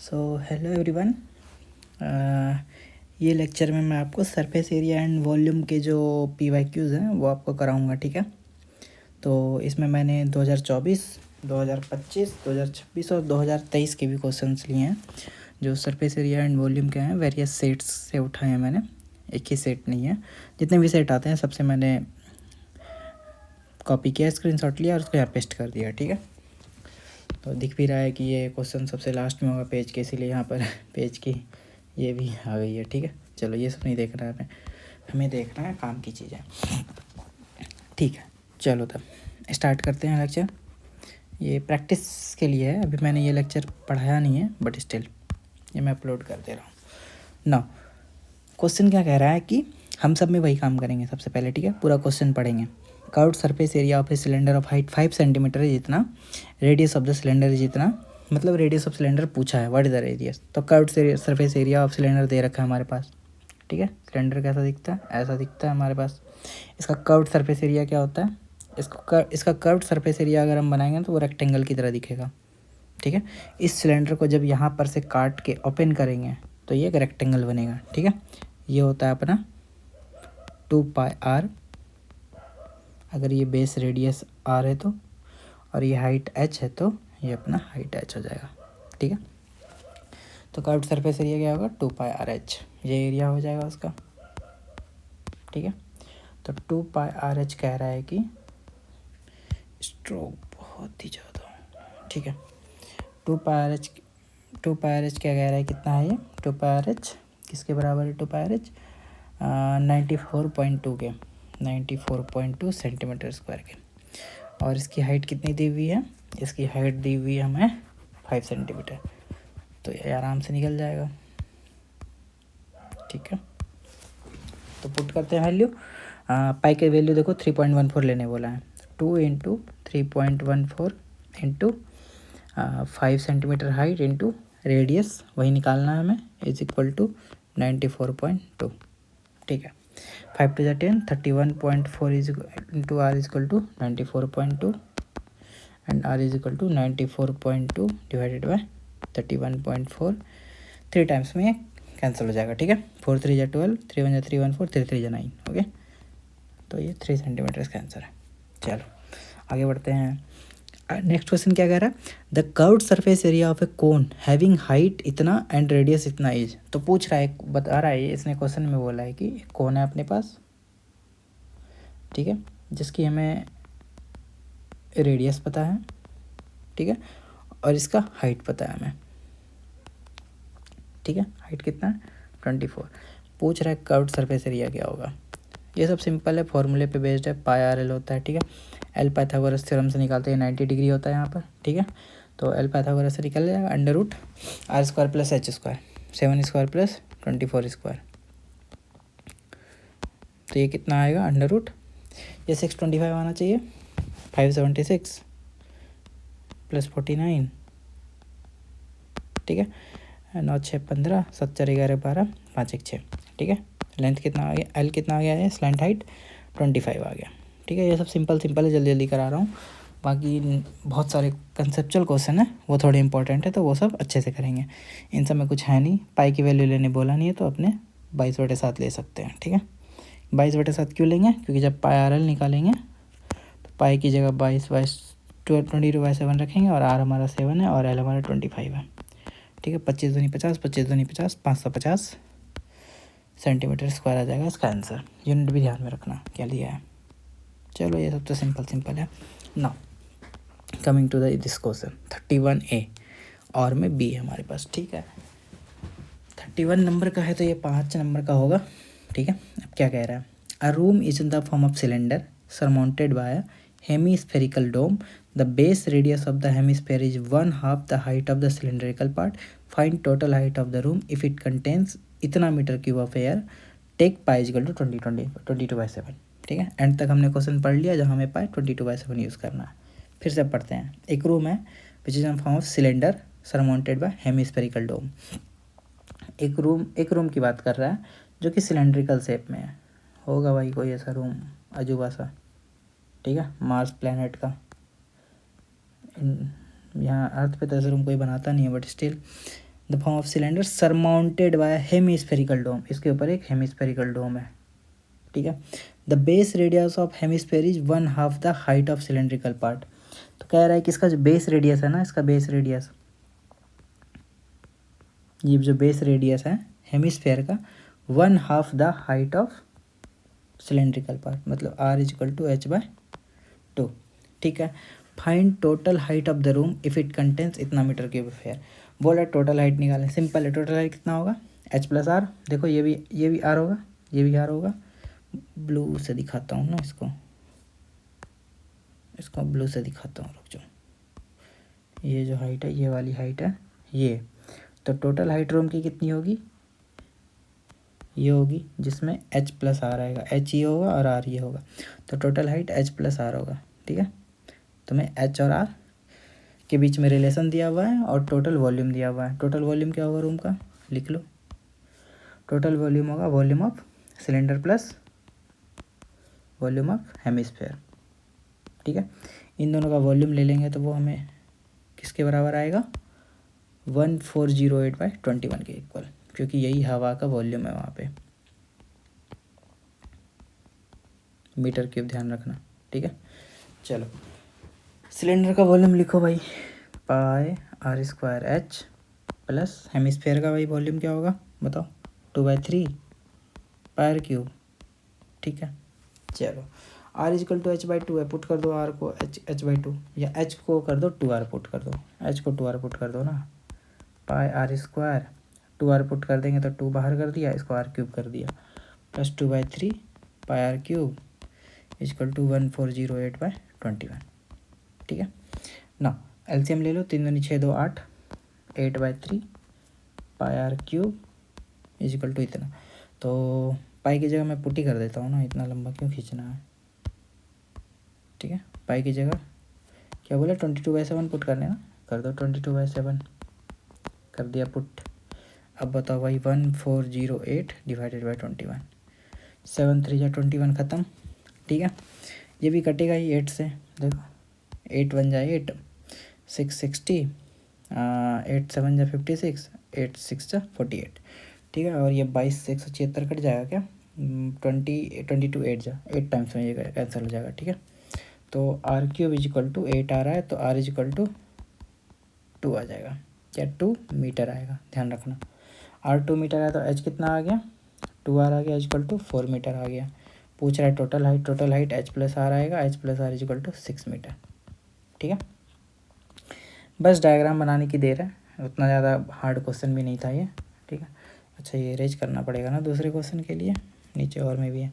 So hello everyone. ये lecture में मैं आपको सरफेस एरिया एंड वॉल्यूम के जो PYQs हैं वो आपको कराऊंगा, ठीक है। तो इसमें मैंने 2024, 2025, 2026 और 2023 के भी क्वेश्चंस लिए हैं जो सरफेस एरिया एंड वॉल्यूम के हैं। वेरियस सेट्स से उठाए हैं मैंने, एक ही सेट नहीं है, जितने भी सेट आते हैं सबसे मैंने कॉपी किया, स्क्रीनशॉट लिया और उसको यहाँ पेस्ट कर दिया, ठीक है। तो दिख भी रहा है कि ये क्वेश्चन सबसे लास्ट में होगा पेज के, इसीलिए यहाँ पर पेज की ये भी आ गई है, ठीक है। चलो ये सब नहीं देखना है, हमें देखना है काम की चीज़ें, ठीक है। चलो तब स्टार्ट करते हैं लेक्चर। ये प्रैक्टिस के लिए है, अभी मैंने ये लेक्चर पढ़ाया नहीं है बट स्टिल ये मैं अपलोड कर दे रहा हूँ ना। क्वेश्चन क्या कह रहा है कि हम सब में वही काम करेंगे सबसे पहले, ठीक है। पूरा क्वेश्चन पढ़ेंगे। Curved surface area of a cylinder of height 5 centimetre है जितना, रेडियस ऑफ द सिलेंडर जितना, मतलब रेडियस ऑफ सिलेंडर पूछा है, व्हाट इज द रेडियस। तो curved surface area of cylinder दे रखा है हमारे पास, ठीक है। सिलेंडर कैसा दिखता है, ऐसा दिखता है हमारे पास। इसका कर्व्ड सरफेस एरिया क्या होता है, इसका कर्व्ड सरफेस एरिया अगर हम बनाएंगे तो वो रेक्टेंगल की तरह दिखेगा, ठीक है। इस सिलेंडर को जब यहाँ पर से काट के ओपन करेंगे तो ये एक रेक्टेंगल बनेगा, ठीक है। ये होता है अपना 2πr, अगर ये बेस रेडियस r है तो, और ये हाइट h है तो ये अपना हाइट h हो जाएगा, ठीक है। तो कर्व्ड सरफेस एरिया क्या होगा, 2πrh, ये एरिया हो जाएगा उसका, ठीक है। तो 2πrh कह रहा है कि स्ट्रोक बहुत ही ज़्यादा, ठीक है। 2πrh क्या कह रहा है, कितना है ये 2πrh, किसके बराबर है 2πrh, 94.2 के, 94.2 सेंटीमीटर स्क्वायर के। और इसकी हाइट कितनी दी हुई है, इसकी हाइट दी हुई है हमें 5 सेंटीमीटर, तो ये आराम से निकल जाएगा, ठीक है। तो पुट करते हैं वैल्यू। पाई की वैल्यू देखो 3.14 लेने बोला है, 2 into 3.14 into 5 centimetre height into radius, वही निकालना है हमें, इज इक्वल टू 94.2, ठीक है। 5 to 10, 31.4 is into R is equal to 94.2 and R is equal to 94.2 divided by 31.4, 3 times में कैंसिल हो जाएगा, ठीक है। 4 3 जा 12, 3 1 जा 3 1 4, 3 3 जा 9, ओके। तो ये 3 सेंटीमीटर का आंसर है। चलो आगे बढ़ते हैं। नेक्स्ट क्वेश्चन क्या कह रहा है, the curved surface area of A cone having height इतना एंड रेडियस इतना इज। तो पूछ रहा है, बता रहा है, इसने क्वेश्चन में बोला है कि कोन है अपने पास, ठीक है, जिसकी हमें रेडियस पता है, ठीक है, और इसका हाइट पता है हमें, ठीक है। हाइट कितना है 24। पूछ रहा है कर्व्ड सरफेस एरिया क्या होगा। ये सब सिंपल है, फॉर्मूले पे बेस्ड है, πr/l होता है, ठीक है। एल पाइथागोरस थ्योरम से निकालते हैं 90 डिग्री होता है यहाँ पर, ठीक है। तो एल पाइथागोरस से निकल जाएगा √r² प्लस h², 7² प्लस 24²। तो ये कितना आएगा ये 625 आना चाहिए, 576 प्लस 49, ठीक है। 9 6 15, 7 4 11 12, 5 1 6, ठीक है। लेंथ कितना आ गया, एल कितना आ गया है, स्लैंट हाइट 25 आ गया, ठीक है। ये सब सिंपल है, जल्दी जल्दी करा रहा हूँ। बाकी बहुत सारे कंसेप्चुअल क्वेश्चन है, वो थोड़े इंपॉर्टेंट है, तो वो सब अच्छे से करेंगे। इन सब में कुछ है नहीं, पाई की वैल्यू लेने बोला नहीं है, तो अपने 22/7 ले सकते हैं, ठीक है। 22/7 क्यों लेंगे, क्योंकि जब πr/l निकालेंगे तो पाई की जगह 22/7 रखेंगे, और r हमारा 7 है और l हमारा 25 है, ठीक है। 25 दूनी 50, 25 दूनी 50, 550 सेंटीमीटर स्क्वायर आ जाएगा इसका आंसर। यूनिट भी ध्यान में रखना क्या लिया है। चलो ये सब तो सिंपल है। Now coming to this question 31A, और में B है हमारे पास, ठीक है। 31 नंबर का है तो ये 5 नंबर का होगा, ठीक है। अब क्या कह रहा है, a room is in the form of cylinder surmounted by hemispherical dome, the base radius of the hemisphere is 1/2 the height of the cylindrical part, find total height of the room if it contains इतना metre cube of air, take pi equal to 22/7, ठीक है। And तक हमने question पढ़ लिया, जहाँ हमें पाई 22/7 use करना है। फिर से पढ़ते हैं। एक रूम है which is in form of cylinder surmounted by hemispherical dome. एक रूम की बात कर रहा है जो कि सिलेंड्रिकल शेप में है, होगा भाई कोई ऐसा रूम अजूबा सा, ठीक है, मार्स प्लैनेट का। यहाँ अर्थ पे तो ऐसा रूम कोई बनाता नहीं है, but still the form of cylinder surmounted by hemispherical dome, इसके ऊपर एक हेमिस्फेरिकल डोम है, ठीक है। The base radius of hemisphere is 1/2 the height of cylindrical part. तो कह रहा है कि इसका जो बेस रेडियस है ना, इसका बेस रेडियस, ये जो बेस रेडियस है हेमिस्फेयर का 1/2 the height of cylindrical part, मतलब R=H/2, ठीक है। Find total height of the room if it contains इतना मीटर क्यूब फेयर। बोला टोटल हाइट निकालें, सिंपल है। टोटल हाइट कितना होगा, H+R, देखो ये भी R होगा, ये भी R होगा। ब्लू से दिखाता हूँ ना इसको ब्लू से दिखाता हूँ, रुक जाओ। ये जो हाइट है, ये वाली हाइट है ये, तो टोटल हाइट रूम की कितनी होगी, ये होगी, जिसमें H+R आएगा। H ये होगा और R ये होगा, तो टोटल हाइट H+R होगा, ठीक है। तो मैं H और R के बीच में रिलेशन दिया हुआ है और टोटल वॉल्यूम दिया हुआ है। टोटल वॉल्यूम क्या होगा रूम का, लिख लो। टोटल वॉल्यूम होगा volume of cylinder plus volume of hemisphere, ठीक है। इन दोनों का वॉल्यूम ले लेंगे तो वो हमें किसके बराबर आएगा, 1408/21 के इक्वल, क्योंकि यही हवा का वॉल्यूम है वहाँ पे, मीटर क्यूब ध्यान रखना, ठीक है। चलो सिलेंडर का वॉल्यूम लिखो भाई, πr² प्लस हेमिस्फेयर का भाई वॉल्यूम क्या होगा बताओ, 2/3 πr³, ठीक है। चलो R=H/2 है, पुट कर दो R को H/2, या H को कर दो 2R पुट कर दो, H को 2R पुट कर दो ना। πr², 2R पुट कर देंगे तो 2 बाहर कर दिया, इसको R³ कर दिया, प्लस 2/3 πr³ = 1408/21, ठीक है ना। एलसीएम ले लो, 3 दूनी 6, 2 8, 8/3 πr³ = इतना। तो पाई की जगह मैं पुट्टी कर देता हूँ ना, इतना लंबा क्यों खींचना है, ठीक है। पाई की जगह क्या बोला, 22/7 पुट करने ना, कर दो 22/7, कर दिया पुट। अब बताओ भाई, 1408/21, 7 3 जा 21 ख़त्म, ठीक है। ये भी कटेगा ही 8 से, देखो 8 1 जा 8, 6 60, 8 7 जा 56, 8 6 जा 48, ठीक है। और ये 22 से 176 कट जाएगा क्या, 22 8 जा 8 टाइम्स में ये कैंसिल हो जाएगा, ठीक है। तो R³ = 8 आ रहा है, तो R=2 आ जाएगा, क्या 2 मीटर आएगा, ध्यान रखना। R 2 मीटर है तो H कितना आ गया, 2R आ गया, H= 4 मीटर आ गया। पूछ रहा है टोटल हाइट H+R आएगा, H+R = 6 मीटर, ठीक है। बस डायग्राम बनाने की देर है, उतना ज़्यादा हार्ड क्वेश्चन भी नहीं था ये, ठीक है। अच्छा ये अरेंज करना पड़ेगा ना दूसरे क्वेश्चन के लिए, नीचे और में भी है।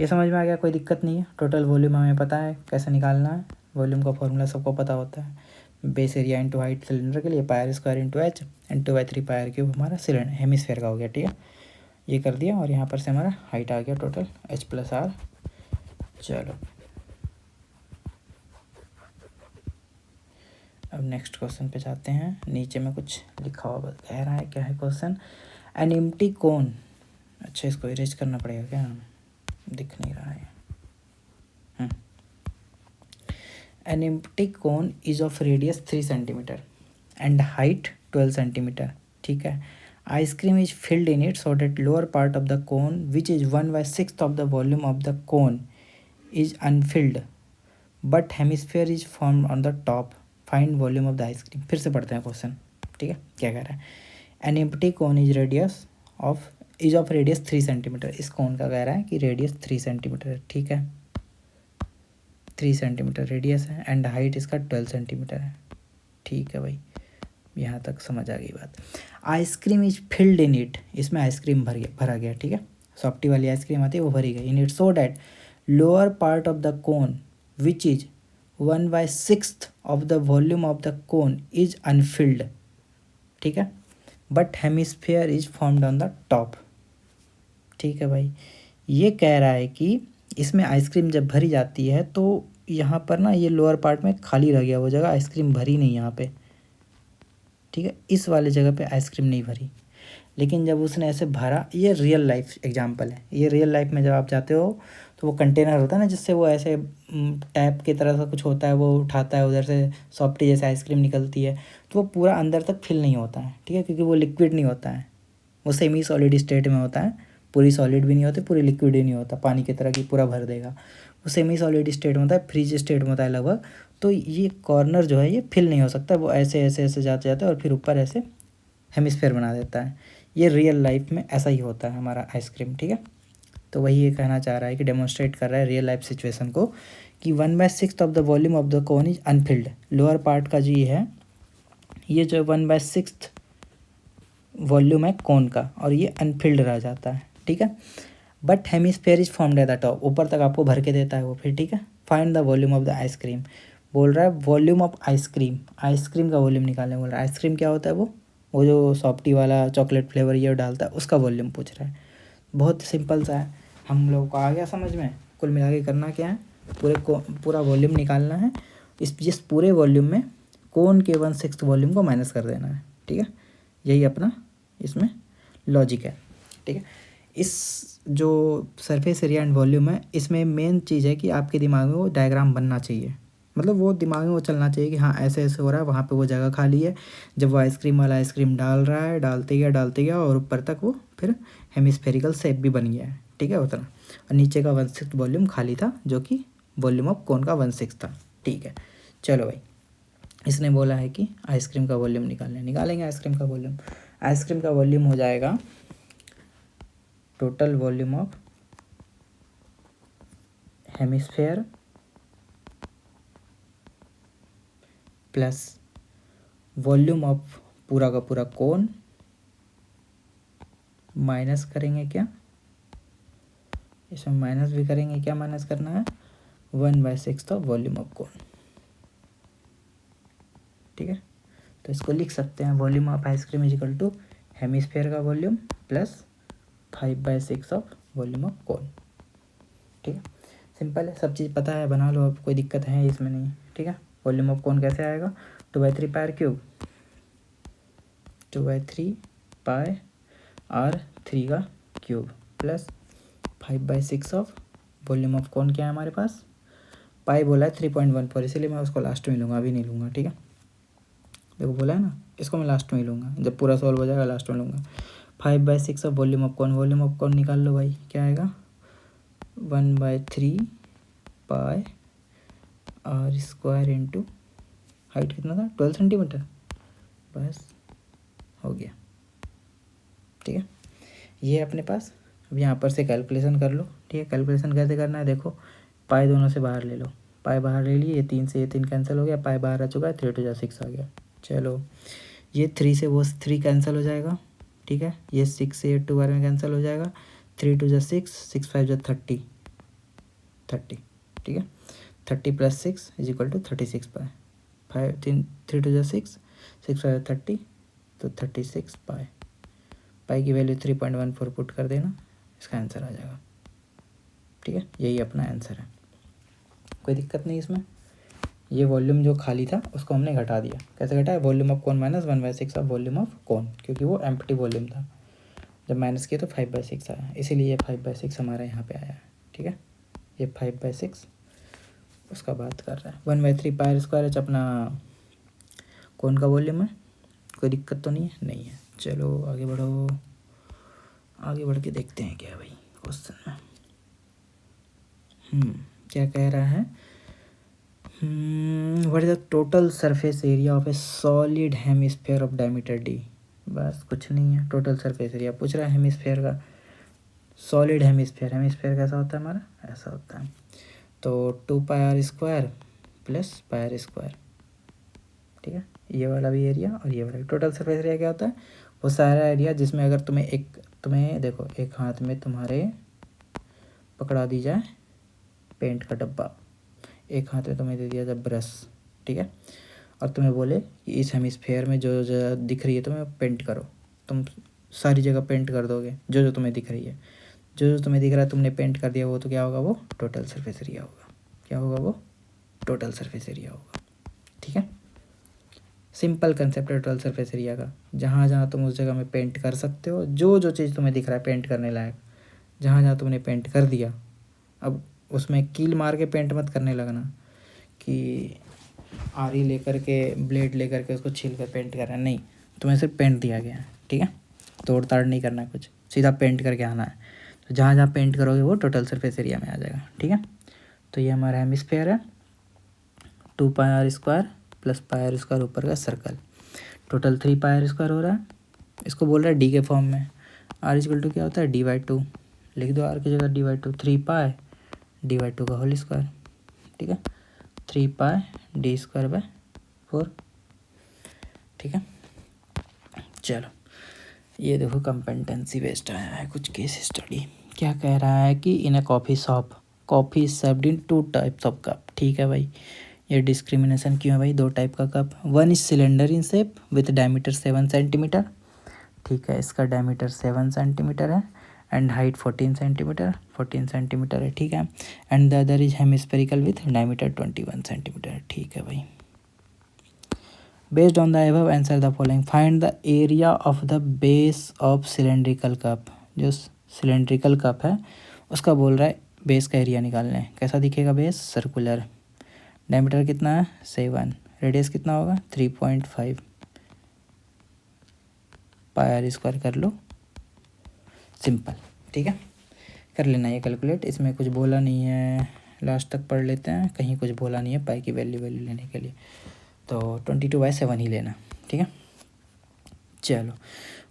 ये समझ में आ गया, कोई दिक्कत नहीं है। टोटल वॉल्यूम हमें पता है कैसे निकालना है, वॉल्यूम का फॉर्मूला सबको पता होता है, base area into height cylinder के लिए πr² × H एंड 2/3 πr³ हमारा सिलेंडर हेमिस्फेयर का हो गया, ठीक है। ये कर दिया और यहाँ पर से हमारा हाइट आ गया टोटल H+R। चलो अब नेक्स्ट क्वेश्चन पे जाते हैं। नीचे में कुछ लिखा हुआ कह रहा है, क्या है क्वेश्चन, एन एम्प्टी कोन, अच्छा इसको इरेज करना पड़ेगा क्या, दिख नहीं रहा है। An empty cone is of radius 3 centimetre and height 12 centimetre, ठीक है। Ice cream is filled in it so that lower part of the cone which is 1/6 of the volume of the cone is Anfield but hemisphere is formed on the top, find volume of the ice cream. फिर से पढ़ते हैं question, ठीक है। क्या कह रहा है, an empty cone is of radius 3 centimetre. इस कोन का कह रहा है कि रेडियस 3 सेंटीमीटर है, ठीक है। 3 सेंटीमीटर रेडियस है एंड हाइट इसका 12 सेंटीमीटर है, ठीक है भाई, यहाँ तक समझ आ गई बात। Ice cream is filled in it, इसमें आइसक्रीम भरा गया, ठीक है। सॉफ्टी वाली आइसक्रीम आती है वो भरी गई, in it so that lower part of the cone which is 1/6 of the volume of the cone is Anfield, ठीक है, but hemisphere is formed on the top, ठीक है भाई। ये कह रहा है कि इसमें आइसक्रीम जब भरी जाती है तो यहाँ पर ना ये लोअर पार्ट में खाली रह गया, वो जगह आइसक्रीम भरी नहीं यहाँ पे, ठीक है। इस वाले जगह पे आइसक्रीम नहीं भरी, लेकिन जब उसने ऐसे भरा, ये रियल लाइफ एग्जांपल है, ये रियल लाइफ में जब आप जाते हो तो वो कंटेनर होता है ना, जिससे वो ऐसे टैप की तरह का कुछ होता है, वो उठाता है उधर से सॉफ्टी जैसे आइसक्रीम निकलती है, तो वो पूरा अंदर तक फिल नहीं होता है, ठीक है, क्योंकि वो लिक्विड नहीं होता है, वो सेमी सॉलिड स्टेट में होता है, पूरी सॉलिड भी नहीं होती, पूरी लिक्विड ही नहीं होता, पानी की तरह की पूरा भर देगा, वो सेमी सॉलिड स्टेट में होता है, फ्रीज स्टेट में होता है लगभग। तो ये कॉर्नर जो है ये फिल नहीं हो सकता, वो ऐसे ऐसे ऐसे जाते जाते और फिर ऊपर ऐसे हेमिस्फेयर बना देता है। ये रियल लाइफ में ऐसा ही होता है हमारा आइसक्रीम, ठीक है। तो वही ये कहना चाह रहा है कि डेमोन्स्ट्रेट कर रहा है रियल लाइफ सिचुएशन को कि 1/6 of the volume of the cone is Anfield. Lower part का जी है, ये जो 1/6 वॉल्यूम है कोन का, और ये अनफिल्ड रह जाता है, ठीक है। But hemisphere is formed at the top, ऊपर तक आपको भर के देता है वो फिर, ठीक है। Find the volume of the ice cream, बोल रहा है वॉल्यूम ऑफ आइसक्रीम, आइसक्रीम का वॉल्यूम निकालने बोल रहा है। आइसक्रीम क्या होता है, वो जो सॉफ्टी वाला चॉकलेट फ्लेवर ये डालता है उसका वॉल्यूम पूछ रहा है। बहुत सिंपल सा है, हम लोग को आ गया समझ में। कुल मिला के करना क्या है, पूरा वॉल्यूम निकालना है, जिस पूरे वॉल्यूम में कोन के 1/6 वॉल्यूम को माइनस कर देना है, ठीक है। यही अपना इसमें लॉजिक है, ठीक है। इस जो सरफेस एरिया एंड वॉल्यूम है, इसमें मेन चीज़ है कि आपके दिमाग में वो डायग्राम बनना चाहिए, मतलब वो दिमाग में वो चलना चाहिए कि हाँ ऐसे ऐसे हो रहा है, वहाँ पे वो जगह खाली है, जब वो आइसक्रीम वाला आइसक्रीम डाल रहा है, डालते गया और ऊपर तक वो फिर हेमिस्फेरिकल शेप भी बन गया है, ठीक है उतना। और नीचे का 1/6 वॉल्यूम खाली था, जो कि वॉल्यूम ऑफ कोन का 1/6 था, ठीक है। चलो भाई, इसने बोला है कि आइसक्रीम का वॉल्यूम निकालेंगे आइसक्रीम का वॉल्यूम। आइसक्रीम का वॉल्यूम हो जाएगा total volume of hemisphere plus volume of पूरा का पूरा कोन माइनस करेंगे क्या, इसमें माइनस भी करेंगे, क्या माइनस करना है, 1/6 ऑफ वॉल्यूम ऑफ कोन, ठीक है। तो इसको लिख सकते हैं volume of ice cream is equal to hemisphere का volume plus 5/6 of volume of cone, ठीक है। सिंपल है, सब चीज़ पता है, बना लो, अब कोई दिक्कत है इसमें नहीं, ठीक है। वॉल्यूम ऑफ कोन कैसे आएगा, 2/3 पाई क्यूब, 2/3 पाई R3 का cube plus 5/6 of volume of कोन क्या है हमारे पास, पाई बोला है 3.14, इसीलिए मैं उसको लास्ट में लूँगा, अभी नहीं लूँगा, ठीक है। देखो बोला है ना, इसको मैं लास्ट में ही लूँगा, जब पूरा सॉल्व हो जाएगा लास्ट में लूँगा। 5/6 ऑफ वॉल्यूम ऑफ कौन निकाल लो भाई, क्या आएगा 1/3 पाई R² इंटू हाइट कितना था 12 सेंटीमीटर, बस हो गया, ठीक है। ये अपने पास, अब यहाँ पर से कैलकुलेशन कर लो, ठीक है। कैलकुलेशन कैसे करना है, देखो पाई दोनों से बाहर ले लो, पाई बाहर ले लिए, ये 3 से ये 3 कैंसिल हो गया, पाई बाहर आ चुका है, 3 2 6 आ गया। चलो ये 3 से वो 3 कैंसिल हो जाएगा, ठीक है। ये 6 से 8 2 में कैंसिल हो जाएगा, 3 2 6, 6 5 30, ठीक है। 30 + 6 इज इक्वल टू 36 पाई, 3 2 6, 6 5 30, तो 36 पाई, पाई की वैल्यू 3.14 पुट कर देना, इसका आंसर आ जाएगा, ठीक है। यही अपना आंसर है, कोई दिक्कत नहीं इसमें। ये वॉल्यूम जो खाली था उसको हमने घटा दिया, कैसे घटाया, volume of cone minus 1/6 of volume of कोन, क्योंकि वो एम्प्टी वॉल्यूम था, जब माइनस किया तो 5/6 आया, इसीलिए ये 5/6 हमारे यहाँ पे आया है, ठीक है। ये 5/6 उसका बात कर रहा है, 1/3 पाई R² अपना कोन का वॉल्यूम है, कोई दिक्कत तो नहीं है, नहीं है। चलो आगे बढ़ो, आगे बढ़ के देखते हैं क्या भाई क्वेश्चन में, क्या कह रहा है, what is the total surface area of A solid hemisphere of diameter D, बस कुछ नहीं है, टोटल सरफेस एरिया पूछ रहा है हेमिस्फेयर का, सॉलिड हेमिस्फेयर, हेमिस्फेयर कैसा होता है हमारा, ऐसा होता है, तो 2 पाई R² प्लस पाई R², ठीक है। ये वाला भी एरिया और ये वाला, टोटल सरफेस एरिया क्या होता है, वो सारा एरिया जिसमें अगर तुम्हें देखो एक हाथ में तुम्हारे पकड़ा दी जाए पेंट का डब्बा, एक हाथ में तुम्हें दे दिया जाए ब्रश, ठीक है, और तुम्हें बोले कि इस हेमिस्फेयर में जो जो दिख रही है तुम्हें पेंट करो, तुम सारी जगह पेंट कर दोगे, जो जो तुम्हें दिख रही है, जो जो तुम्हें दिख रहा है तुमने पेंट कर दिया, वो तो क्या होगा, वो टोटल सरफेस एरिया होगा, क्या होगा, वो टोटल सरफेस एरिया होगा, ठीक है। सिंपल कंसेप्ट है टोटल सरफेस एरिया का, जहाँ जहाँ तुम उस जगह में पेंट कर सकते हो, जो जो चीज़ तुम्हें दिख रहा है पेंट करने लायक, जहाँ जहाँ तुमने पेंट कर दिया, अब उसमें कील मार के पेंट मत करने लगना कि आरी लेकर के ब्लेड लेकर के उसको छील कर पेंट कर रहे हैं, नहीं, तुम्हें सिर्फ पेंट दिया गया है, ठीक है। तोड़ ताड़ नहीं करना है कुछ, सीधा पेंट करके आना है। तो जहाँ जहाँ पेंट करोगे वो टोटल सरफेस एरिया में आ जाएगा, ठीक है। तो ये हमारा हेमिस्फीयर है, 2πr² प्लस πr² ऊपर का सर्कल, टोटल 3πr² हो रहा है। इसको बोल रहा है डी के फॉर्म में, r क्या होता है d/2, लिख दो r की जगह d/2, 3π d/2 का होल स्क्वायर, ठीक है, 3π d²/4, ठीक है। चलो ये देखो कंपेटेंसी बेस्ड आया है कुछ केस स्टडी, क्या कह रहा है कि in a coffee shop coffee served in 2 types of cup, ठीक है भाई। ये डिस्क्रिमिनेशन क्यों है भाई, 2 टाइप का cup, one is cylinder in shape with diameter 7 centimetre, ठीक है, इसका डायमीटर 7 सेंटीमीटर है एंड हाइट 14 सेंटीमीटर है, ठीक है। And the other is hemispherical with diameter 21 centimetre, ठीक है भाई। Based on the above answer the following, find the area of the base of cylindrical cup, जो सिलेंड्रिकल कप है उसका बोल रहा है बेस का एरिया निकालना है। कैसा दिखेगा बेस, सर्कुलर, डायमीटर कितना है 7, रेडियस कितना होगा 3.5, πr² कर लो, सिंपल, ठीक है, कर लेना ये कैलकुलेट। इसमें कुछ बोला नहीं है, लास्ट तक पढ़ लेते हैं, कहीं कुछ बोला नहीं है पाई की वैल्यू लेने के लिए, तो 22/7 ही लेना, ठीक है। चलो,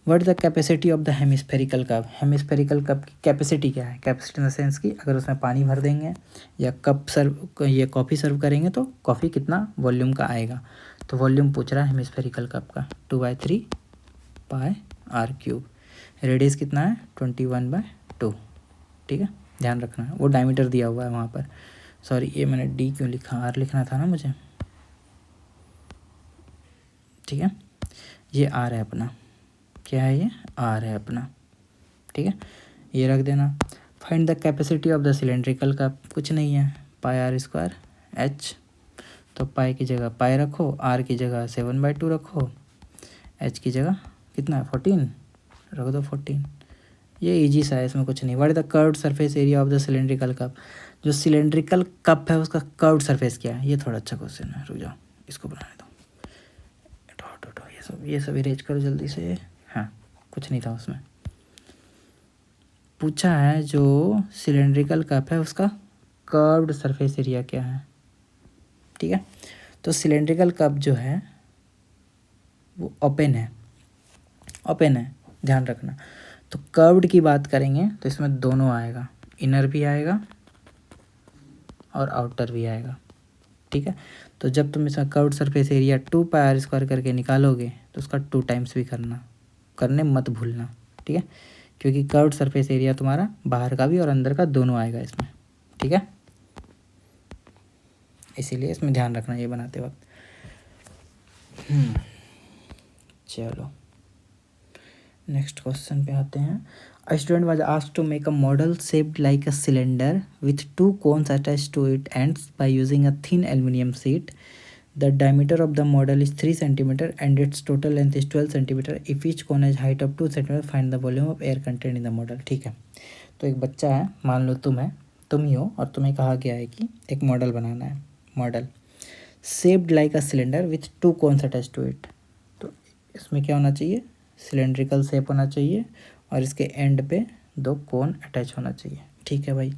what the capacity of the hemispherical cup, hemispherical cup की कैपेसिटी क्या है, कैपेसिटी इन द सेंस की अगर उसमें पानी भर देंगे या कप सर्व ये कॉफ़ी सर्व करेंगे तो कॉफ़ी कितना वॉल्यूम का आएगा। तो वॉल्यूम पूछ रहा है हेमिस्फेरिकल कप का, 2/3πr³, रेडियस कितना है 21/2, ठीक है, ध्यान रखना है। वो डायमीटर दिया हुआ है वहाँ पर, सॉरी ये मैंने डी क्यों लिखा, आर लिखना था ना मुझे, ठीक है। ये आर है अपना, क्या है ये आर है अपना, ठीक है, ये रख देना। Find the capacity of the cylindrical cup, कुछ नहीं है, πr² h, तो पाई की जगह पाई रखो, आर की जगह 7/2 रखो, एच की जगह कितना है 14 रख दो 14, ये इजी सा है, इसमें कुछ नहीं। What is the curved surface area of the cylindrical cup, जो सिलेंड्रिकल कप है उसका कर्व्ड सरफेस क्या है, ये थोड़ा अच्छा क्वेश्चन है, रुक जाओ इसको बनाने दो, ये सब इरेज करो जल्दी से, हाँ कुछ नहीं था उसमें, पूछा है जो सिलेंड्रिकल कप है उसका कर्व्ड सरफेस एरिया क्या है, ठीक है। तो सिलेंड्रिकल कप जो है वो ओपन है, ध्यान रखना। तो कर्व्ड की बात करेंगे तो इसमें दोनों आएगा, इनर भी आएगा और आउटर भी आएगा, ठीक है। तो जब तुम इसमें कर्व्ड सरफेस एरिया 2πr² करके निकालोगे तो उसका 2 टाइम्स भी करने मत भूलना, ठीक है, क्योंकि कर्व्ड सरफेस एरिया तुम्हारा बाहर का भी और अंदर का दोनों आएगा इसमें, ठीक है, इसीलिए इसमें ध्यान रखना ये बनाते वक्त। चलो नेक्स्ट क्वेश्चन पे आते हैं। A student was asked to make a model shaped like a cylinder with 2 cones attached to its ends by using a thin aluminum sheet. The diameter of the model is 3 cm and its total length is 12 cm. If each cone has height of 2 cm, find the volume of air contained in the model, ठीक है। तो एक बच्चा है, मान लो तुम ही हो और तुम्हें कहा गया है कि एक मॉडल बनाना है, model shaped like a cylinder with 2 cones attached to it। तो इसमें क्या होना चाहिए, सिलेंड्रिकल शेप होना चाहिए और इसके एंड पे 2 कोन अटैच होना चाहिए, ठीक है भाई।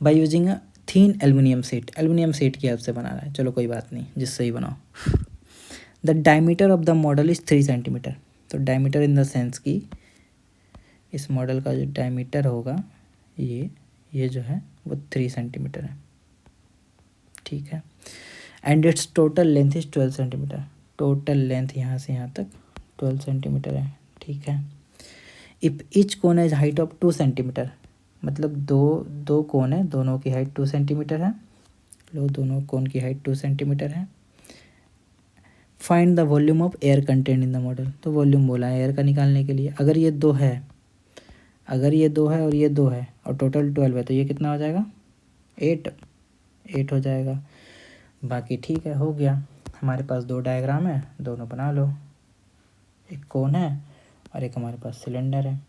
By using a thin aluminium sheet की हेल्प से बनाना है, चलो कोई बात नहीं, जिससे ही बनाओ। The diameter of the model is 3 centimetre, तो डायमीटर इन द सेंस की इस मॉडल का जो डायमीटर होगा ये जो है वो 3 सेंटीमीटर है, ठीक है। And it's total length is 12 centimetre, total length यहाँ से यहाँ तक 12 सेंटीमीटर है, ठीक है। If each cone has height of 2 centimetre, मतलब दो कोन है, दोनों की हाइट 2 सेंटीमीटर है, लो दोनों कोन की हाइट 2 सेंटीमीटर है। Find the volume of air content in the model, तो वॉल्यूम बोला है एयर का निकालने के लिए। अगर ये 2 है और ये 2 है और टोटल 12 है तो ये कितना हो जाएगा 8 हो जाएगा। बाकी ठीक है, हो गया। हमारे पास 2 डायग्राम है, दोनों बना लो, एक कोन है और एक हमारे पास सिलेंडर है,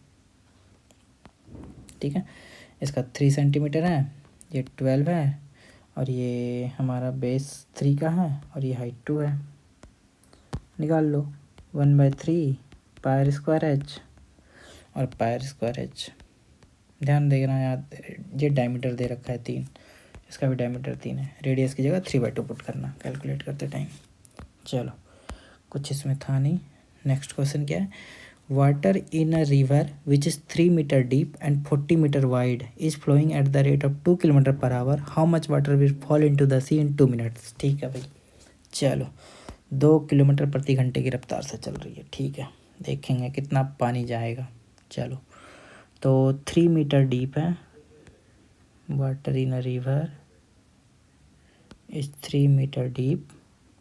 ठीक है। इसका 3 सेंटीमीटर है, ये 12 है और ये हमारा बेस 3 का है और ये हाइट 2 है। निकाल लो 1/3 पायर स्क्वायर एच और पायर स्क्वायर एच। ध्यान देना याद, ये डायमीटर दे रखा है 3, इसका भी डायमीटर 3 है। रेडियस की जगह 3/2 पुट करना कैलकुलेट करते टाइम। चलो कुछ इसमें था नहीं। नेक्स्ट क्वेश्चन क्या है, water in a river which is 3 metre deep and 40 metre wide is flowing at the rate of 2 kilometre per hour, how much water will fall into the sea in 2 minutes. ठीक है भाई, चलो 2 kilometre प्रति घंटे की रफ्तार से चल रही है। ठीक है, देखेंगे कितना पानी जाएगा। चलो तो 3 मीटर डीप है, water in a river is 3 metre deep.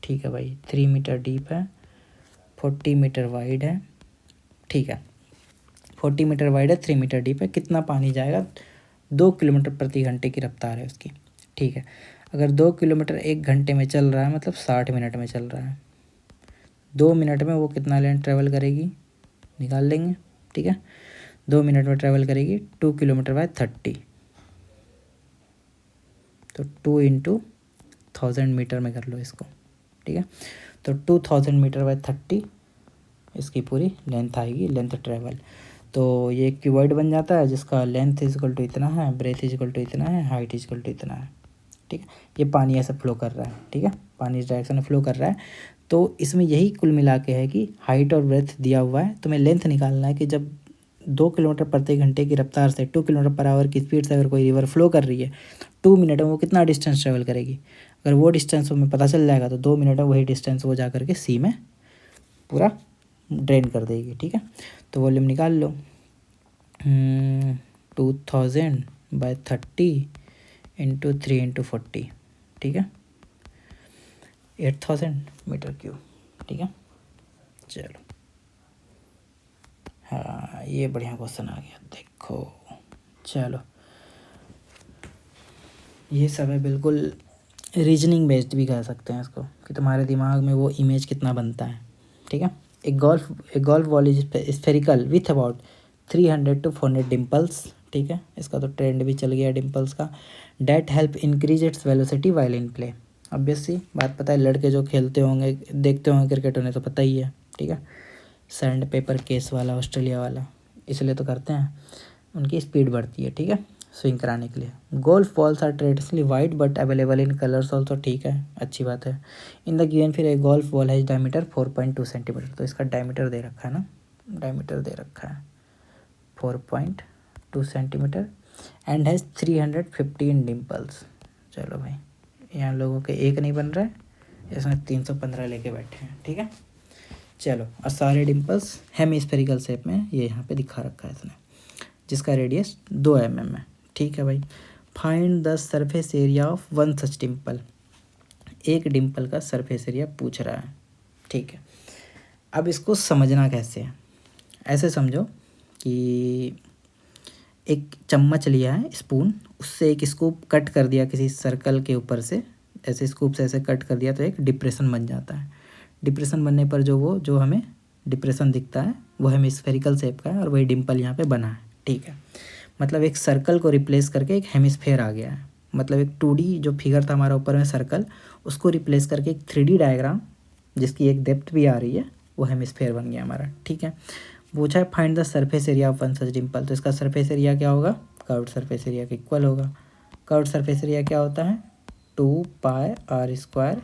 ठीक है भाई, 3 मीटर डीप है, 40 मीटर वाइड है। ठीक है, 40 मीटर वाइड है, 3 मीटर डीप है, कितना पानी जाएगा, 2 किलोमीटर प्रति घंटे की रफ्तार है उसकी। ठीक है, अगर 2 किलोमीटर 1 घंटे में चल रहा है मतलब 60 मिनट में चल रहा है, 2 मिनट में वो कितना लैंड ट्रेवल करेगी निकाल लेंगे। ठीक है, 2 मिनट में ट्रेवल करेगी 2 किलोमीटर बाय 30, तो 2 इंटू 1000 मीटर में कर लो इसको। ठीक है, तो 2000 मीटर बाय 30 इसकी पूरी लेंथ आएगी, लेंथ ट्रेवल। तो ये क्यूबॉइड बन जाता है जिसका लेंथ इजकल टू इतना है, ब्रेथ इजकल टू इतना है, हाइट इजकल टू इतना है। ठीक है, ये पानी ऐसे फ्लो कर रहा है। ठीक है, पानी इस डायरेक्शन में फ्लो कर रहा है। तो इसमें यही कुल मिला के है कि हाइट और ब्रेथ दिया हुआ है, तुम्हें लेंथ निकालना है कि जब 2 किलोमीटर प्रति घंटे की रफ्तार से 2 किलोमीटर पर आवर की स्पीड से अगर कोई रिवर फ्लो कर रही है 2 मिनट में वो कितना डिस्टेंस ट्रेवल करेगी। अगर वो डिस्टेंस हमें पता चल जाएगा तो 2 मिनट में वही डिस्टेंस वो जा करके सी में पूरा ड्रेन कर देगी। ठीक है, तो वॉल्यूम निकाल लो, 2000 बाय 30 इंटू 3 इंटू 40। ठीक है, 8000 मीटर क्यूब। ठीक है, चलो हाँ ये बढ़िया क्वेश्चन आ गया देखो। चलो ये सब है बिल्कुल रीजनिंग बेस्ड भी कह सकते हैं इसको, कि तुम्हारे दिमाग में वो इमेज कितना बनता है। ठीक है, एक golf ball is spherical with about 300 to 400 dimples. ठीक है, इसका तो ट्रेंड भी चल गया डिम्पल्स का। That help increase its velocity while in play. Obviously बात पता है, लड़के जो खेलते होंगे देखते होंगे क्रिकेट उन्हें तो पता ही है। ठीक है, सैंड पेपर केस वाला ऑस्ट्रेलिया वाला इसलिए तो करते हैं, उनकी स्पीड बढ़ती है। ठीक है, स्विंग कराने के लिए। Golf balls are traditionally white but available in colours also. ठीक है, अच्छी बात है। इन द गिवन फिर एक गोल्फ बॉल है डायमीटर 4.2 सेंटीमीटर, तो इसका डायमीटर दे रखा है ना, डायमीटर दे रखा है 4.2 सेंटीमीटर एंड हैज़ 315 डिम्पल्स। चलो भाई, यहाँ लोगों के एक नहीं बन रहा है, इसमें 315 लेके बैठे हैं। ठीक है, चलो और सारे डिम्पल्स हेमिस्फेरिकल शेप में ये यहाँ पे दिखा रखा है इसने, जिसका रेडियस 2 mm है। ठीक है भाई, find the surface area of one such Dimple. एक डिम्पल का सरफेस एरिया पूछ रहा है। ठीक है, अब इसको समझना कैसे है, ऐसे समझो कि एक चम्मच लिया है स्पून, उससे एक स्कूप कट कर दिया किसी सर्कल के ऊपर से, ऐसे स्कूप से ऐसे कट कर दिया तो एक डिप्रेशन बन जाता है। डिप्रेशन बनने पर जो हमें डिप्रेशन दिखता है वो हमें स्फेरिकल शेप का है और वही डिम्पल यहाँ पे बना है। ठीक है, मतलब एक सर्कल को रिप्लेस करके एक हेमिस्फेयर आ गया है। मतलब एक 2D जो फिगर था हमारा ऊपर में सर्कल, उसको रिप्लेस करके एक 3D डायग्राम जिसकी एक डेप्थ भी आ रही है वो हेमिस्फेयर बन गया हमारा। ठीक है, पूछा है find the surface area of one such Dimple, तो इसका सरफेस एरिया क्या होगा, कर्व्ड सरफेस एरिया के इक्वल होगा। कर्व्ड सरफेस एरिया क्या होता है, 2πr²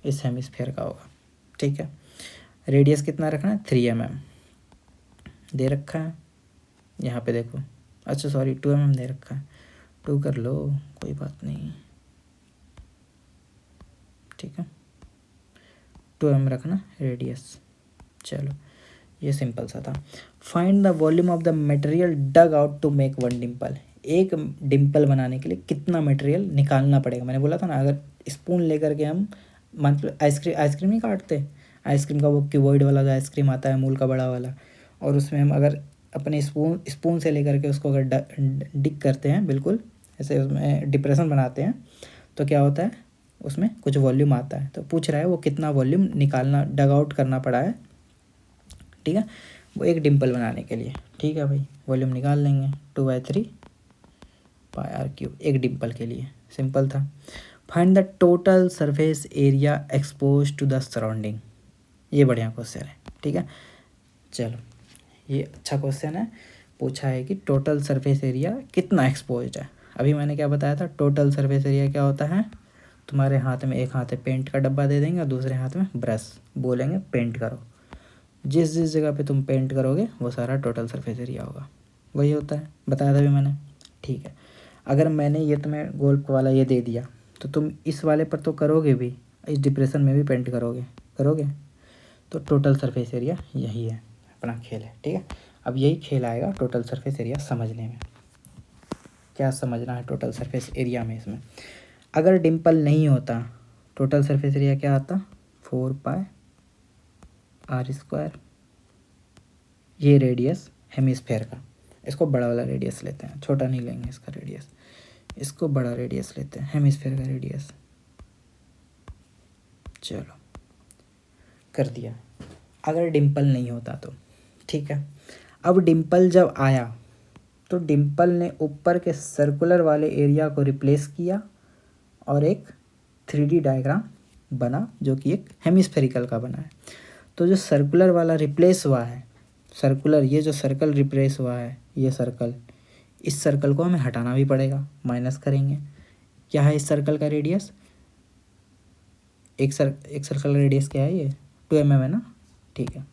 इस हेमिस्फेयर का होगा। ठीक है, रेडियस कितना रखना है, 3 mm दे रखा है यहाँ पे देखो। अच्छा सॉरी 2 mm दे रखा है, 2 कर लो कोई बात नहीं। ठीक है, 2 mm रखना रेडियस। चलो ये सिंपल सा था। Find the volume of the material dug out to make one dimple. एक डिम्पल बनाने के लिए कितना मटेरियल निकालना पड़ेगा। मैंने बोला था ना, अगर स्पून लेकर के हम मतलब आइसक्रीम नहीं काटते, आइसक्रीम का वो क्यूबॉइड वाला जो आइसक्रीम आता है मूल का बड़ा वाला, और उसमें हम अगर अपने स्पून से लेकर के उसको अगर डिक करते हैं बिल्कुल ऐसे, उसमें डिप्रेशन बनाते हैं तो क्या होता है, उसमें कुछ वॉल्यूम आता है। तो पूछ रहा है वो कितना वॉल्यूम निकालना, डग आउट करना पड़ा है। ठीक है, वो एक डिम्पल बनाने के लिए। ठीक है भाई, वॉल्यूम निकाल लेंगे 2/3 πr³ एक डिम्पल के लिए, सिंपल था। Find the total surface area expose to the surrounding. ये बढ़िया क्वेश्चन है, ठीक है। चलो ये अच्छा क्वेश्चन है, पूछा है कि टोटल सरफेस एरिया कितना एक्सपोज्ड है। अभी मैंने क्या बताया था, टोटल सरफेस एरिया क्या होता है, तुम्हारे हाथ में एक हाथ है पेंट का डब्बा दे देंगे और दूसरे हाथ में ब्रश, बोलेंगे पेंट करो। जिस जिस जगह पे तुम पेंट करोगे वो सारा टोटल सरफेस एरिया होगा, वही होता है, बताया था अभी मैंने, ठीक है। अगर मैंने ये तुम्हें गोल्फ वाला ये दे दिया तो तुम इस वाले पर तो करोगे भी, इस डिप्रेशन में भी पेंट करोगे करोगे तो टोटल सरफेस एरिया यही है, अपना खेल है, ठीक है। अब यही खेल आएगा टोटल सरफेस एरिया समझने में। क्या समझना है टोटल सरफेस एरिया में, इसमें अगर डिम्पल नहीं होता टोटल सरफेस एरिया क्या आता, 4πr²। ये रेडियस हेमिस्फेयर का, इसको बड़ा वाला रेडियस लेते हैं, छोटा नहीं लेंगे इसका रेडियस, इसको बड़ा रेडियस लेते हैं, हेमिस्फेयर का रेडियस। चलो कर दिया। अगर डिम्पल नहीं होता तो ठीक है। अब डिम्पल जब आया तो डिम्पल ने ऊपर के सर्कुलर वाले एरिया को रिप्लेस किया और एक 3D डायग्राम बना जो कि एक हेमिस्फेरिकल का बना है। तो जो सर्कुलर वाला रिप्लेस हुआ है, सर्कुलर ये जो सर्कल रिप्लेस हुआ है, ये सर्कल, इस सर्कल को हमें हटाना भी पड़ेगा, माइनस करेंगे। क्या है इस सर्कल का रेडियस, एक सर्कल का रेडियस क्या है, ये 2 mm है ना, ठीक है।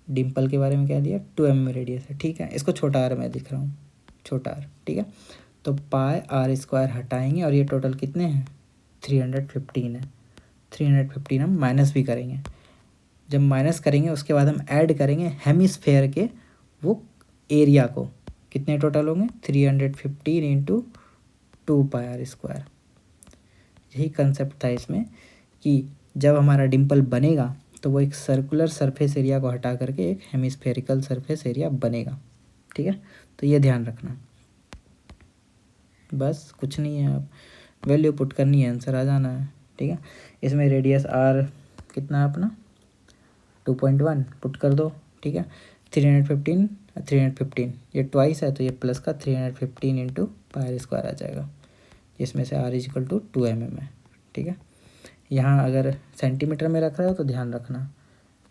डिम्पल के बारे में क्या दिया, 2 mm रेडियस है, ठीक है। इसको छोटा आर मैं दिख रहा हूँ, छोटा आर, ठीक है। तो πr² हटाएंगे और ये टोटल कितने हैं, 315 है। 315 हम माइनस भी करेंगे, जब माइनस करेंगे उसके बाद हम ऐड करेंगे हेमिस्फेयर के वो एरिया को, कितने टोटल होंगे, 315 इंटू 2πr²। यही कंसेप्ट था इसमें कि जब हमारा डिम्पल बनेगा तो वो एक सर्कुलर सरफेस एरिया को हटा करके एक हेमिस्फेरिकल सरफेस एरिया बनेगा, ठीक है। तो ये ध्यान रखना, बस कुछ नहीं है, अब वैल्यू पुट करनी है, आंसर आ जाना है, ठीक है। इसमें रेडियस आर कितना है अपना, 2.1 पुट कर दो, ठीक है। 315 ये ट्वाइस है तो ये प्लस का 315 इंटू πr² आ जाएगा, जिसमें से r इक्वल टू 2 mm है, ठीक है। यहाँ अगर सेंटीमीटर में रख रहे हो तो ध्यान रखना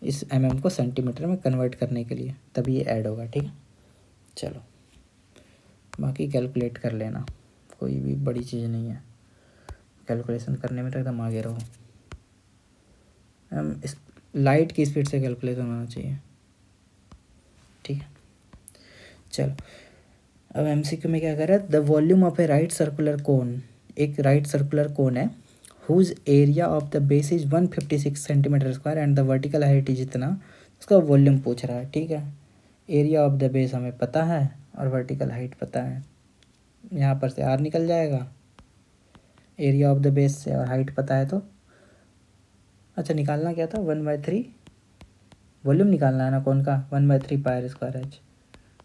इस mm को सेंटीमीटर में कन्वर्ट करने के लिए, तभी ये ऐड होगा, ठीक है। चलो बाकी कैलकुलेट कर लेना, कोई भी बड़ी चीज़ नहीं है, कैलकुलेशन करने में तो एकदम आगे रहो। इस लाइट की स्पीड से कैलकुलेशन होना चाहिए, ठीक है। चलो अब MCQ में क्या कर रहा है, the volume of a right circular cone, एक राइट सर्कुलर कोन है, whose area of the base is 156 cm² and the vertical height is इतना, उसका वॉल्यूम पूछ रहा है, ठीक है। एरिया ऑफ द बेस हमें पता है और वर्टिकल हाइट पता है, यहाँ पर से r निकल जाएगा, एरिया ऑफ द बेस से और हाइट पता है तो अच्छा निकालना क्या था, 1/3 वॉल्यूम निकालना है ना कौन का, 1/3 πr²h।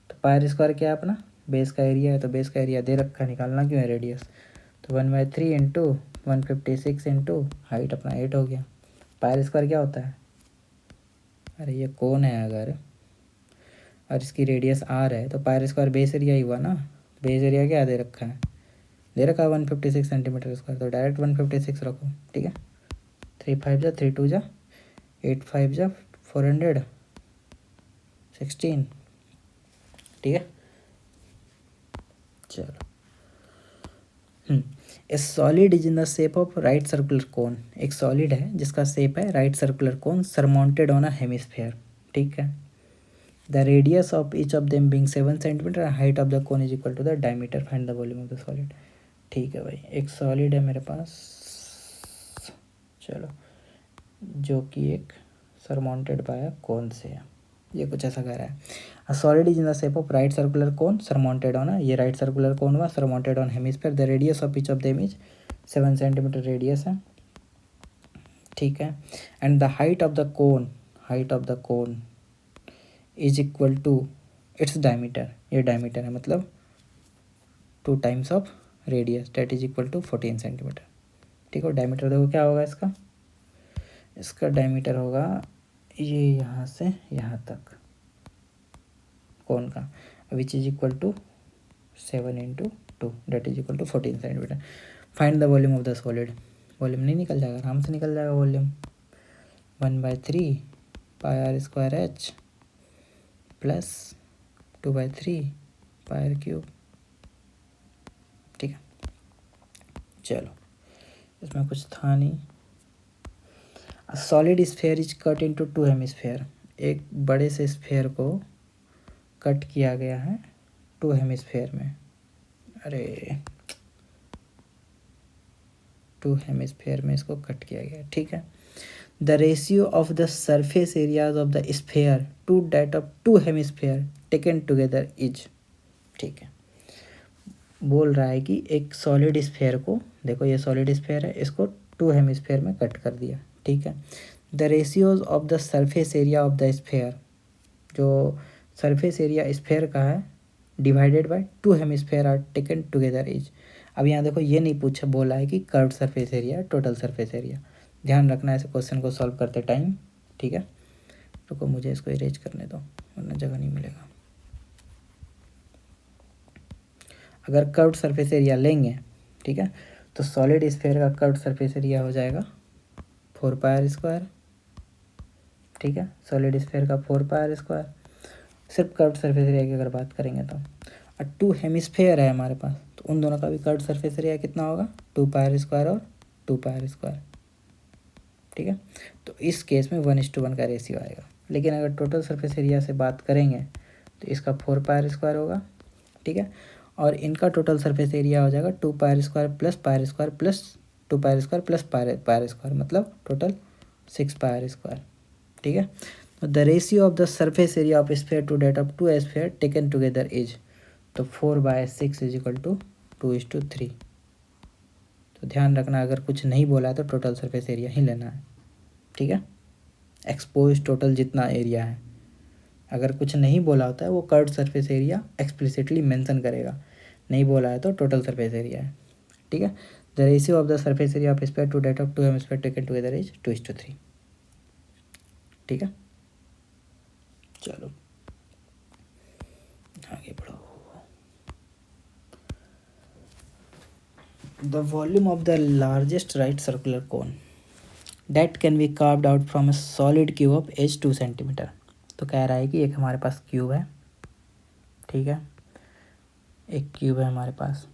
तो πr² क्या है अपना, बेस का एरिया है, तो बेस का एरिया दे रखा है, निकालना क्यों है रेडियस, तो 1/3 इंटू 156 इंटू हाइट अपना 8 हो गया। πr² क्या होता है, अरे ये कौन है अगर, और इसकी रेडियस r है तो πr² बेस एरिया ही हुआ ना, बेस एरिया क्या दे रखा है, दे रखा है 156 cm², तो डायरेक्ट 156 रखो, ठीक है। 3 5 जा 3 2 जा 8 5 जा 416, ठीक है। चलो a solid is in the shape of right circular cone, एक सॉलिड है जिसका शेप है right circular cone surmounted on a hemisphere, ठीक है। The radius of each of them being 7 cm, height of the cone is equal to the diameter, find the volume of the solid, ठीक है भाई। एक solid है मेरे पास, चलो, जो कि एक सरमाउंटेड बाय कोन से है, ये कुछ ऐसा कह रहा है, a solid is in the shape of right circular cone surmounted on, ये राइट सर्कुलर कोन हुआ surmounted on hemisphere, the radius of each of them is 7 cm radius है, ठीक है। And the height of the cone is equal to its diameter, ये diameter है मतलब 2 times of radius, that is equal to 14 cm, ठीक है। Diameter देखो क्या होगा इसका डायमीटर होगा ये यहाँ से यहाँ तक कोन का, which is equal to 7 into 2 that is equal to 14 cm। Find the volume of the solid, volume नहीं निकल जाएगा, आराम से निकल जाएगा volume, 1/3 pi r square h plus 2/3 pi r cube. ठीक है, चलो इसमें कुछ था नहीं। Solid sphere is cut into 2 hemisphere, एक बड़े से स्फेयर को कट किया गया है 2 हेमिस्फेयर में, अरे 2 हेमिस्फेयर में इसको कट किया गया। ठीक है, the ratio of the surface areas of the sphere to that of 2 hemisphere taken together is. ठीक है, बोल रहा है कि एक सॉलिड स्फेयर को, देखो ये सॉलिड स्फेयर है, इसको 2 हेमिस्फेयर में कट कर दिया। ठीक है, the ratios of the surface area of the sphere, जो सरफेस एरिया स्फेयर का है divided by 2 hemisphere are taken together is. अब यहाँ देखो ये नहीं पूछा, बोला है कि curved surface area, total surface area. ध्यान रखना ऐसे क्वेश्चन को सॉल्व करते टाइम। ठीक है, रुको मुझे इसको इरेज करने दो वरना जगह नहीं मिलेगा। अगर कर्व्ड सरफेस एरिया लेंगे, ठीक है, तो सॉलिड स्फेयर का कर्व्ड सरफेस एरिया हो जाएगा 4 पाई आर स्क्वायर। ठीक है, सॉलिड स्फेयर का 4 पाई आर स्क्वायर, सिर्फ कर्व्ड सरफेस एरिया की अगर बात करेंगे तो। और 2 हेमिस्फेयर है हमारे पास, तो उन दोनों का भी कर्व्ड सरफेस एरिया कितना होगा, 2 पाई आर स्क्वायर और 2 पाई आर स्क्वायर। ठीक है, तो इस केस में 1:1 का रेशियो आएगा। लेकिन अगर टोटल सरफेस एरिया से बात करेंगे तो इसका 4 पाई आर स्क्वायर होगा। ठीक है, और इनका टोटल सरफेस एरिया हो जाएगा 2 pi r square plus pi r square plus 2 pi r square plus pi r square, मतलब टोटल 6 पाई आर स्क्वायर। ठीक है, तो the ratio of the surface area of sphere to that of 2 sphere taken together is, तो 4/6 is equal to 2:3। तो ध्यान रखना, अगर कुछ नहीं बोला है तो टोटल सरफेस एरिया ही लेना है। ठीक है, एक्सपोज टोटल जितना एरिया है, अगर कुछ नहीं बोला होता है वो curved surface area explicitly mention करेगा, नहीं बोला है तो टोटल सरफेस एरिया है। ठीक है, the ratio of the surface area of sphere to that of 2 hemisphere taken together is 2:3। ठीक है, चलो आगे बढ़ो। The volume of the largest right circular cone that can be carved out from a solid cube of edge 2 centimetre. तो कह रहा है कि एक हमारे पास क्यूब है। ठीक है, एक क्यूब है हमारे पास,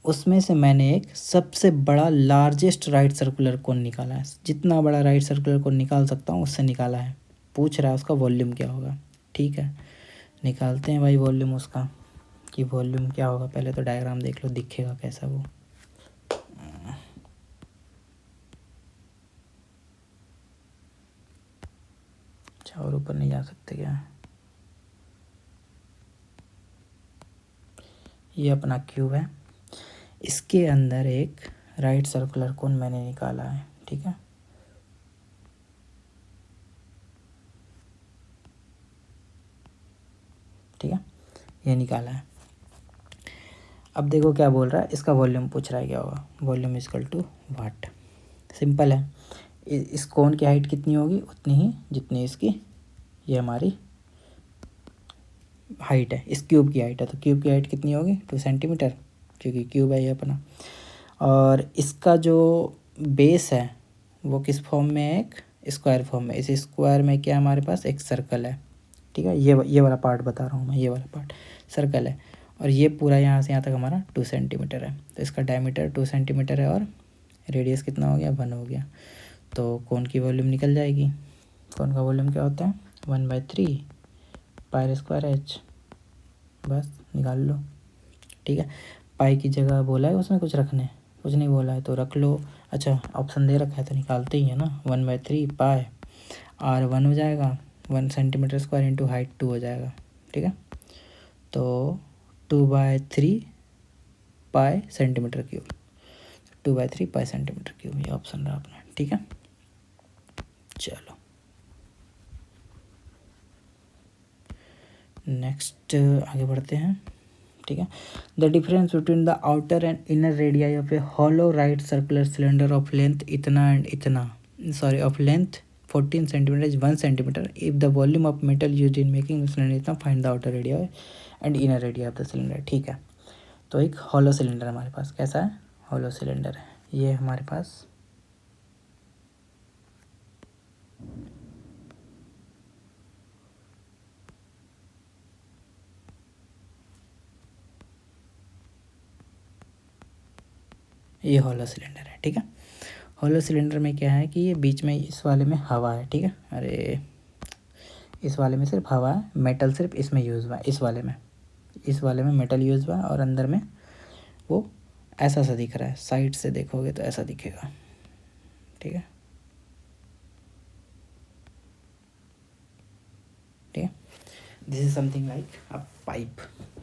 उसमें से मैंने एक सबसे बड़ा लार्जेस्ट राइट सर्कुलर कोन निकाला है, जितना बड़ा राइट सर्कुलर कोन निकाल सकता हूँ उससे निकाला है। पूछ रहा है उसका वॉल्यूम क्या होगा। ठीक है, निकालते हैं भाई वॉल्यूम उसका, कि वॉल्यूम क्या होगा। पहले तो डायग्राम देख लो, दिखेगा कैसा वो। अच्छा, और ऊपर नहीं जा सकते क्या? ये अपना क्यूब है, इसके अंदर एक राइट सर्कुलर कोन मैंने निकाला है। ठीक है, ठीक है, ये निकाला है। अब देखो क्या बोल रहा है, इसका वॉल्यूम पूछ रहा है क्या होगा। Volume equal to what. Simple है, इस कोन की हाइट कितनी होगी, उतनी ही जितनी इसकी ये हमारी हाइट है, इस क्यूब की हाइट है। तो क्यूब की हाइट कितनी होगी, 2 सेंटीमीटर, क्योंकि क्यूब है ये अपना। और इसका जो बेस है वो किस फॉर्म में है, एक स्क्वायर फॉर्म में। इस स्क्वायर में क्या हमारे पास एक सर्कल है। ठीक है, ये वाला पार्ट बता रहा हूँ मैं, ये वाला पार्ट सर्कल है, और ये पूरा यहाँ से यहाँ तक हमारा 2 सेंटीमीटर है। तो इसका डायमीटर 2 सेंटीमीटर है और रेडियस कितना हो गया, 1 हो गया। तो कोन की वॉल्यूम निकल जाएगी। कोन का वॉल्यूम क्या होता है, 1/3 पाई आर स्क्वायर एच, बस निकाल लो। ठीक है, पाई की जगह बोला है उसमें कुछ रखने, कुछ नहीं बोला है तो रख लो। अच्छा, ऑप्शन दे रखा है तो निकालते ही है ना। 1/3 पाई आर 1 हो जाएगा, 1 सेंटीमीटर स्क्वायर इंटू हाइट 2 हो जाएगा। ठीक है, तो 2/3 पाई सेंटीमीटर क्यूब, 2/3 पाई सेंटीमीटर क्यूब, ये ऑप्शन रहा अपना। ठीक है, चलो नेक्स्ट आगे बढ़ते हैं। ठीक है, the difference between the outer and inner radii of a hollow right circular cylinder of length इतना एंड इतना, sorry of length 14 centimetre is 1 centimetre if the volume of metal use in making cylinder इतना, find the outer radii and inner radii of the cylinder. ठीक है, तो एक hollow cylinder हमारे पास कैसा है, हॉलो सिलेंडर है, ये हमारे पास ये हॉलो सिलेंडर है। ठीक है, हॉलो सिलेंडर में क्या है कि ये बीच में इस वाले में हवा है। ठीक है, अरे इस वाले में सिर्फ हवा है, मेटल सिर्फ इसमें यूज़ हुआ है, इस वाले में मेटल यूज़ हुआ है और अंदर में वो ऐसा सा दिख रहा है। साइड से देखोगे तो ऐसा दिखेगा। ठीक है, ठीक है, this is something like a pipe.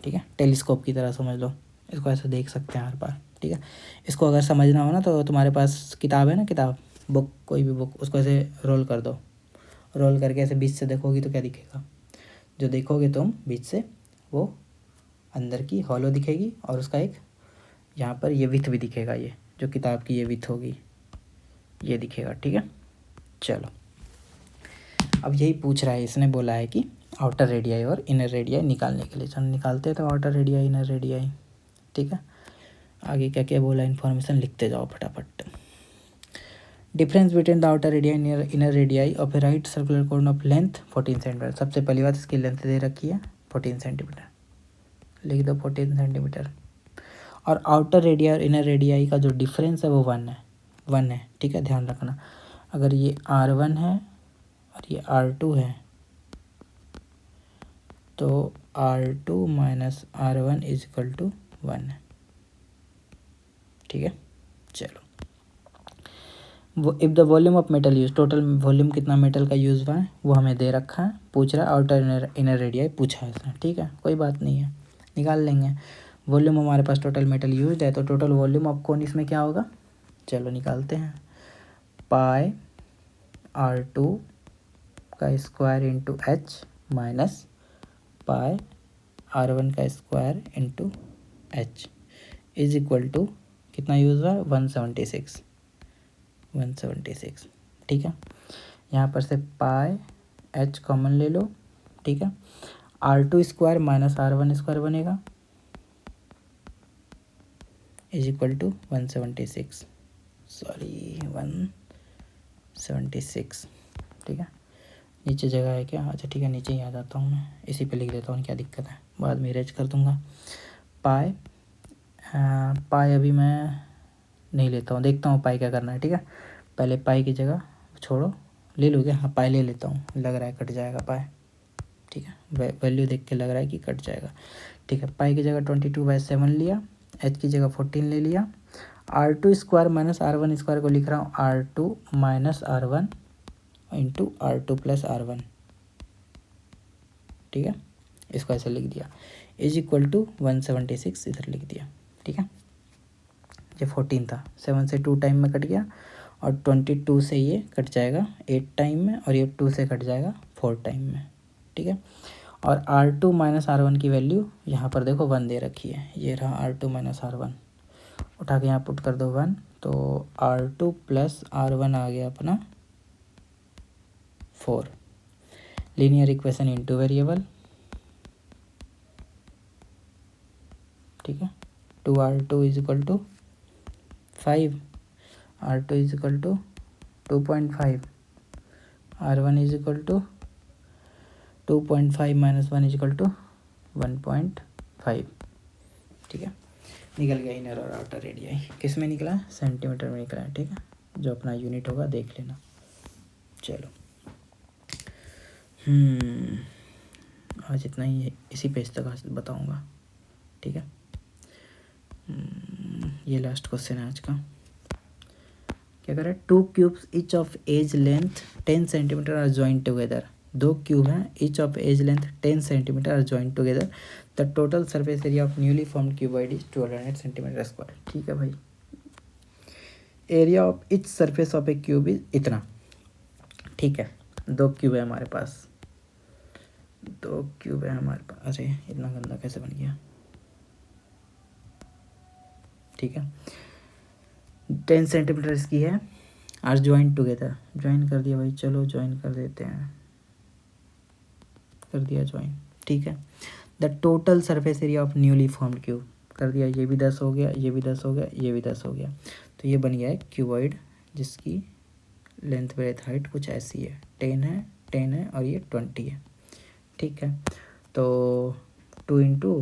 ठीक है, टेलीस्कोप की तरह समझ लो, इसको ऐसे देख सकते हैं हर बार। ठीक है, इसको अगर समझना हो ना तो तुम्हारे पास किताब है ना, किताब बुक, कोई भी बुक, उसको ऐसे रोल कर दो। रोल करके ऐसे बीच से देखोगी तो क्या दिखेगा, जो देखोगे तुम बीच से वो अंदर की हॉलो दिखेगी और उसका एक यहाँ पर ये विथ भी दिखेगा, ये जो किताब की ये विथ होगी ये दिखेगा। ठीक है, चलो अब यही पूछ रहा है, इसने बोला है कि आउटर रेडियाई और इनर रेडियाई निकालने के लिए। चलो निकालते हैं तो आउटर रेडियाई इनर रेडियाई। ठीक है, आगे क्या क्या बोला इन्फॉर्मेशन लिखते जाओ फटाफट। Difference between the outer radii inner radii of a right circular cone of length 14 centimetre. सबसे पहली बात इसकी लेंथ दे रखी है 14 सेंटीमीटर, लिख दो 14 सेंटीमीटर। और आउटर रेडियाई और इनर रेडियाई का जो डिफरेंस है वो 1 है। ठीक है, ध्यान रखना, अगर ये R1 है और ये R2 है तो R2 minus R1 is equal to 1 है। ठीक है, चलो वो if the volume of metal use, total volume कितना मेटल का यूज़ हुआ है वो हमें दे रखा है, पूछ रहा है आउटर इनर रेडियाई पूछा है इसने। ठीक है, कोई बात नहीं है, निकाल लेंगे। वॉल्यूम हमारे पास टोटल मेटल यूज है तो टोटल वॉल्यूम ऑफ कौन इसमें क्या होगा, चलो निकालते हैं। पाई R2 का square into H minus pi R1 का square into H is equal to कितना यूज़ हुआ है 176। ठीक है, यहाँ पर से पाई एच कॉमन ले लो। ठीक है, R2 square minus R1 square बनेगा इज इक्वल टू 176, सॉरी 176। ठीक है, नीचे जगह है क्या, अच्छा ठीक है नीचे ही आ जाता हूँ मैं, इसी पे लिख देता हूँ, क्या दिक्कत है, बाद में इरेज कर दूँगा। पाई अभी मैं नहीं लेता हूँ, देखता हूँ पाई क्या करना है। ठीक है, पहले पाई की जगह छोड़ो, ले लो क्या, हाँ पाई ले लेता हूँ, लग रहा है कट जाएगा पाई। ठीक है, वैल्यू देख के लग रहा है कि कट जाएगा। ठीक है, पाई की जगह 22/7 लिया, एच की जगह 14 ले लिया। R2 square minus R1 square को लिख रहा हूँ R2 minus R1 into R2 plus R1। ठीक है, इसको ऐसे लिख दिया इज इक्वल टू 176 इधर लिख दिया। ठीक है, ये 14 था, 7 से 2 टाइम में कट गया और 22 से ये कट जाएगा 8 टाइम में और ये 2 से कट जाएगा 4 टाइम में। ठीक है, और R2 माइनस R1 की वैल्यू यहाँ पर देखो 1 दे रखी है, ये रहा R2 माइनस R1, उठा के यहाँ पुट कर दो 1, तो R2 प्लस R1 आ गया अपना 4। Linear equation in two variable. ठीक है, 2R2 is equal to 5, R2 is equal to 2.5, R1 is equal to 2.5 minus 1 is equal to 1.5। ठीक है, निकल गया इनर और आउटर रेडियाई, किस में निकला, सेंटीमीटर में निकला है। ठीक है, जो अपना यूनिट होगा देख लेना। चलो आज इतना ही है, इसी पेज तक आज बताऊँगा। ठीक है, ये लास्ट क्वेश्चन है आज का। क्या कर रहा है, 2 cubes each of edge length 10 centimetre are joint together. 2 cube हैं, each of edge length 10 centimetre are joint together. The total surface area of newly formed cuboid is 1200 centimetre square. ठीक है भाई, area of each surface of a cube is इतना। ठीक है, 2 cube है हमारे पास, 2 cube है हमारे पास। अरे इतना गंदा कैसे बन गया। ठीक है, 10 सेंटीमीटर इसकी है, आर ज्वाइन टुगेदर, ज्वाइन कर दिया भाई, चलो ज्वाइन कर देते हैं, कर दिया ज्वाइन। ठीक है, the total surface area of newly formed cube कर दिया, ये भी 10 हो गया, ये भी 10 हो गया, ये भी 10 हो गया। तो ये बन गया है क्यूबॉइड जिसकी लेंथ ब्रेथ हाइट कुछ ऐसी है, 10 है और ये 20 है। ठीक है, तो 2 इंटू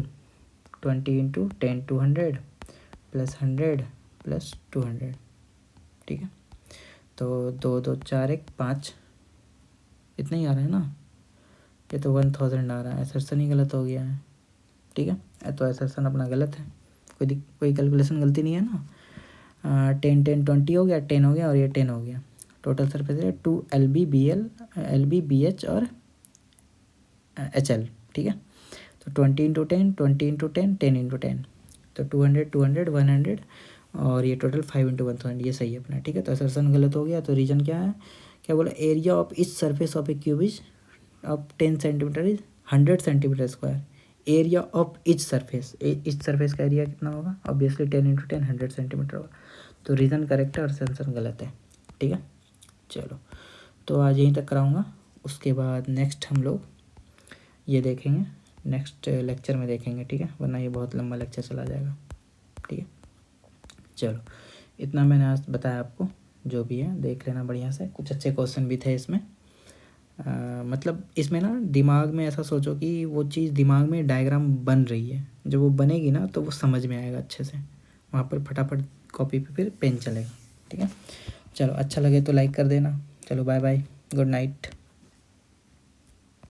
20 इंटू 10 200 प्लस 100 प्लस 200। ठीक है, तो 2 2 4 1 5, इतना ही आ रहा है ना। ये तो 1000 आ रहा है, असरसन ही गलत हो गया है। ठीक है, तो असरसन अपना गलत है, कोई कैलकुलेशन गलती नहीं है ना। 10 10 20 हो गया, 10 हो गया और ये 10 हो गया। टोटल सरफेस है 2 LB BL LB BH और HL। ठीक है, तो 20 इंटू 10 20 इंटू 10 10 इंटू 10, तो 200 200 100 और ये टोटल 5 इंटू 1000, ये सही है अपना। ठीक है, तो असरसन गलत हो गया, तो रीजन क्या है, क्या बोला, area of each surface of a cube is of 10 centimetre is 100 centimetre square. Area of each surface, etch surface का एरिया कितना होगा, ऑब्वियसली 10 इंटू 10 100 सेंटीमीटर होगा। तो रीज़न करेक्ट है और आंसर गलत है। ठीक है, चलो तो आज यहीं तक कराऊंगा, उसके बाद नेक्स्ट हम लोग ये देखेंगे, नेक्स्ट लेक्चर में देखेंगे। ठीक है, वरना ये बहुत लंबा लेक्चर चला जाएगा। ठीक है, चलो इतना मैंने आज बताया आपको, जो भी है देख लेना बढ़िया से। कुछ अच्छे क्वेश्चन भी थे इसमें, मतलब इसमें ना दिमाग में ऐसा सोचो कि वो चीज़ दिमाग में डायग्राम बन रही है, जब वो बनेगी ना तो वो समझ में आएगा अच्छे से, वहाँ पर फटाफट कॉपी पे फिर पेन चलेगा। ठीक है, चलो अच्छा लगे तो लाइक कर देना। चलो बाय बाय, गुड नाइट।